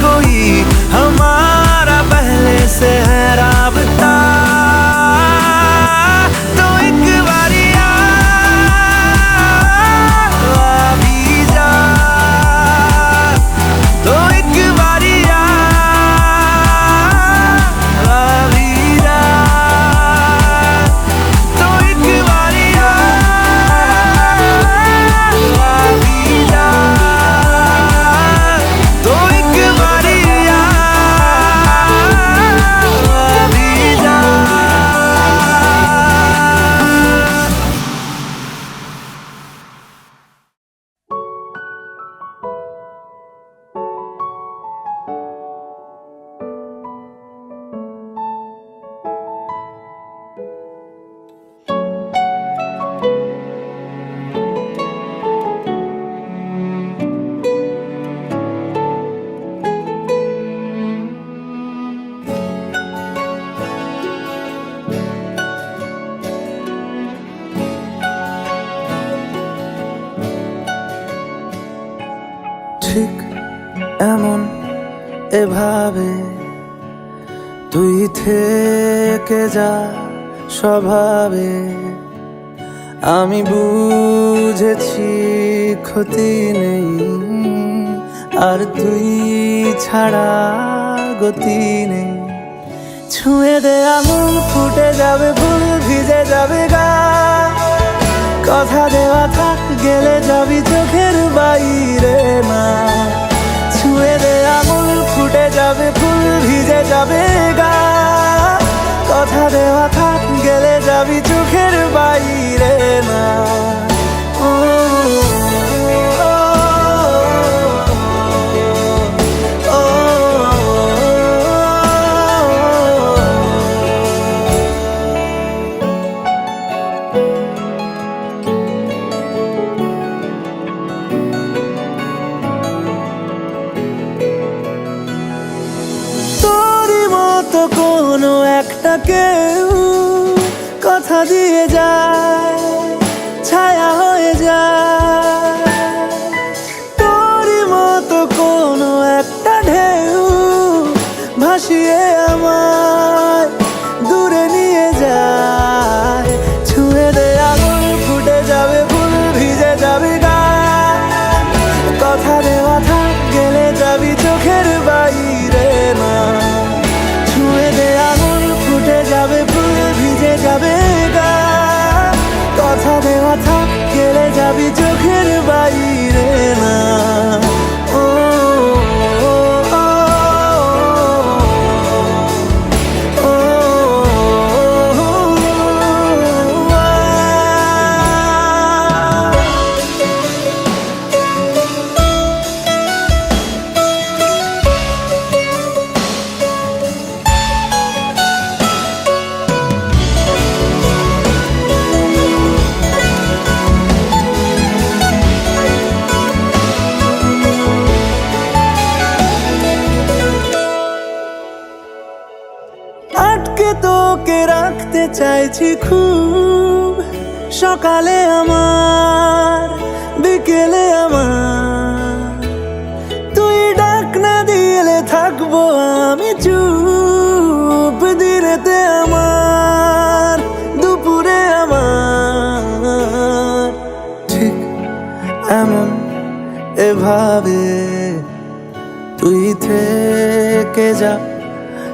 कोई हमारा पहले से है राबता। तो एक बारिया भी जा, तो एक बारिया भी जा, तो एक बारिया भी जा, तो एक बारिया भी जा। ঠিক এমন এভাবে তুই থেকে যা স্বভাবে, আমি বুঝেছি ক্ষতি নেই আর তুই ছাড়া গতি নেই। ছুঁয়ে দে আঙুল ফুটে যাবে ফুল ভিজে যাবে গা, কথা দেওয়া থাক গেলে যাবি চোখের বাইরে না। ছুঁয়ে দে আঙুল ফুটে যাবে ফুল ভিজে যাবে গা, কথা দেওয়া থাক গেলে যাবি চোখের বাইরে না। তো কোনো একটা কেউ কথা দিয়ে যায়, ছায়া হয়ে যায়, তোরই মতো কোনো একটা ঢেউ ভাসিয়ে আমায় দূরে নিয়ে যায়। ছুঁয়ে দে আঙুল ফুটে যাবে ফুল ভিজে যাবে গা, কথা দেওয়া থাক গেলে যাবি চোখের বাইরে না। ছুঁয়ে দে আঙুল ফুটে যাবে ফুল ভিজে যাবে গা, কথা দেওয়া থাক গেলে যাবি চোখের বাইরে না। আটকে তোকে রাখতে চাইছি খুব, সকালে আমার বিকেলে আমার, তুই ডাক না দিলে থাকবো আমি চুপ, দিনেতে আমার দুপুরে আমার। এমন এভাবে তুই থেকে যা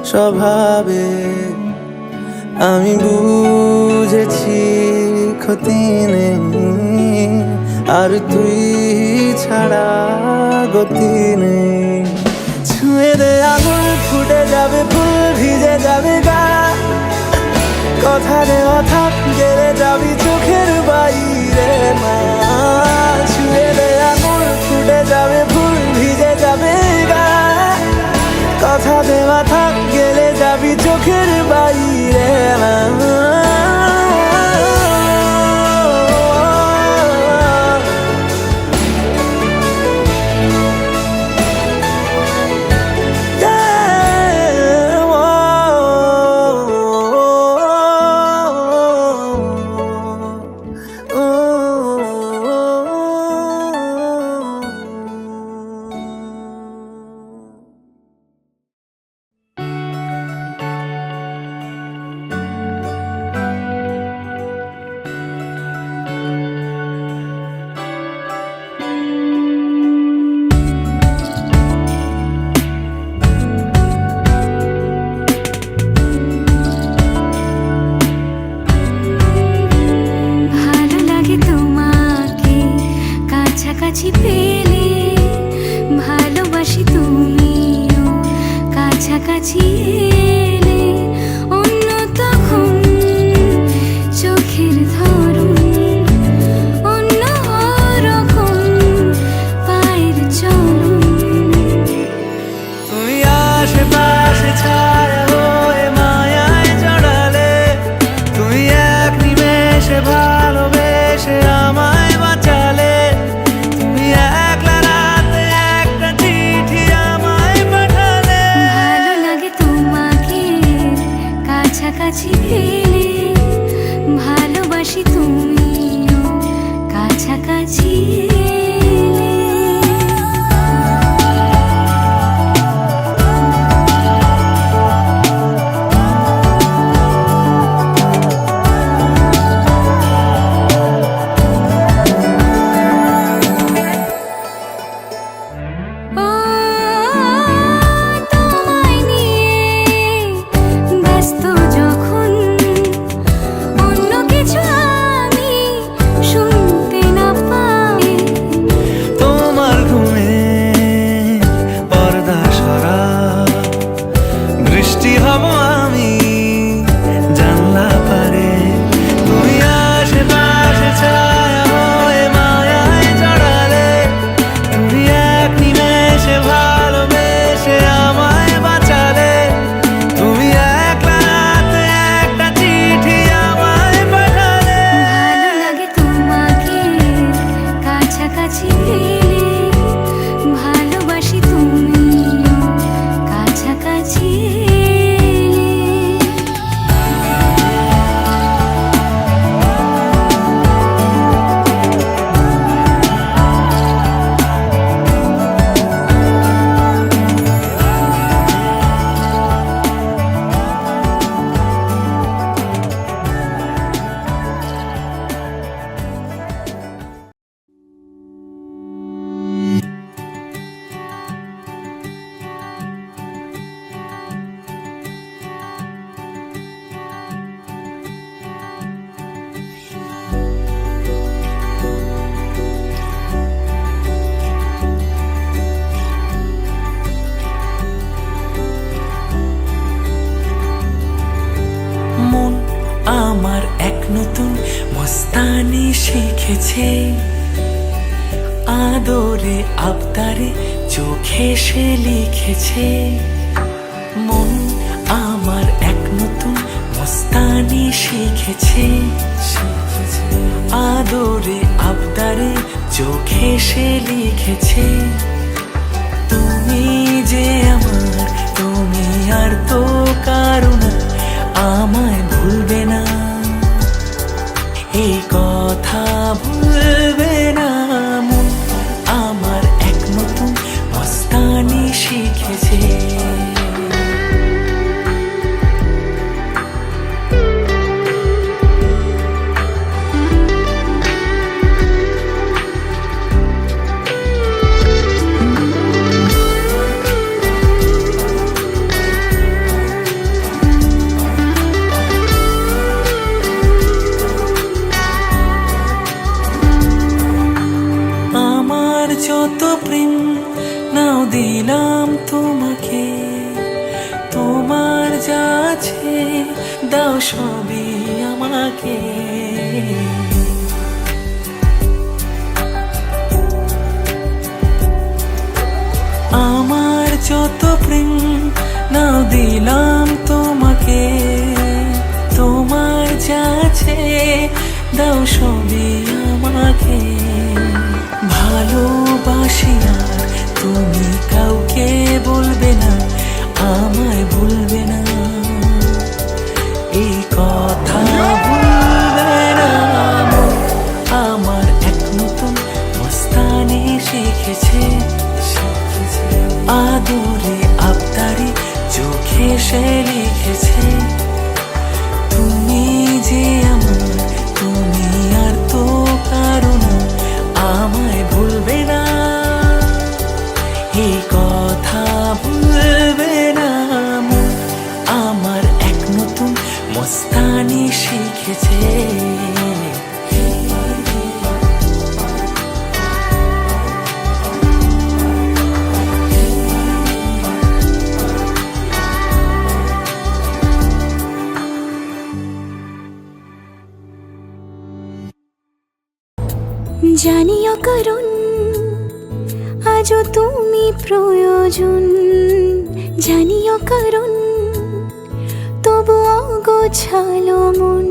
স্বভাবে আমি বুঝেছি ক্ষতি নেই আর তুই ছাড়া গতি নেই ছুঁয়ে দে আঙুল ফুটে যাবে ফুল ভিজে যাবে গা কথা দেওয়া থাক গেলে যাবি চোখের বাইরে না ছুঁয়ে দে আঙুল ফুটে যাবে ফুল ভিজে যাবে গা কথা দেওয়া থাক গেলে যাবি চোখের বাইরে না কাছাকাছি পেলে ভালোবাসি তুমিও কাছাকাছি এলে অন্য তখন চোখের ধরন অন্য রকম পায়ের চরণ তুমি আশেপাশে ছায়া হয়ে মায়ায় জড়ালে তুমি এক নিমেষে ভালোবেসে আমায় বাঁচালে কাছাকাছি পেলে ভালোবাসি তুমিও কাছাকাছি মস্তানি শিখেছে আদরে আবদারে চোখে সে লিখেছে মন আমার এক নতুন মস্তানি শিখেছে আদরে আবদারে চোখে সে লিখেছে তুমি যে আমার তুমি আর তো কারো না আমায় ভুলবে না এই কথা ভুলবে না মন আমার এক নতুন মস্তানি শিখেছে যত প্রেম নাও দিলাম তোমাকে, তোমার যা আছে দাও সবই আমাকে। আমার যত প্রেম নাও দিলাম তোমাকে, তোমার যা আছে দাও সবই আমাকে। ভালোবাসি আর তুমি কাউকে বলবে না, আমায় ভুলবে না, এই কথা ভুলবে না। আমার এক নতুন মস্তানি শিখেছে, আদরে আবদারে চোখে সে লিখেছে, তুমি যে আমার, তুমি আর তো কারো না, আমায় ভুলবে না, এই কথা ভুলবে না। আমার এক নতুন মস্তানি শিখেছে। জানিও কারণ আজও তুমি প্রয়োজন, জানিও কারণ তবু অগোছালো মন।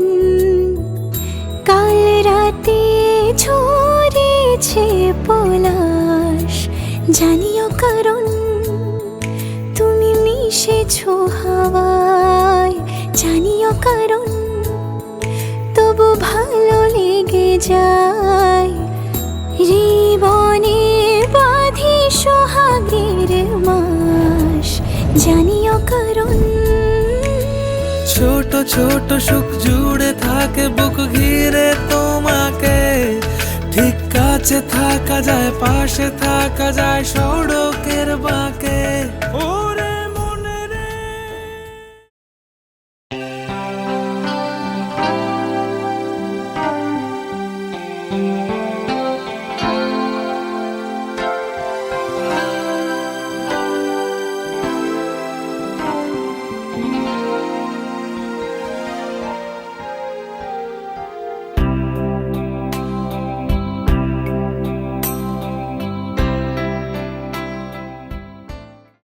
কাল রাতে ঝরেছে পলাশ, জানিও কারণ তুমি মিশেছো হাওয়ায়, জানিও কারণ তবু ভালো লেগে যায়। জীবনে বাঁধি সোহাগের মাস, জানিও কারণ ছোট ছোট সুখ জুড়ে থাকে বুক ঘিরে তোমাকে, ঠিক কাছে থাকা যায়, পাশে থাকা যায় সড়কের বাঁকে।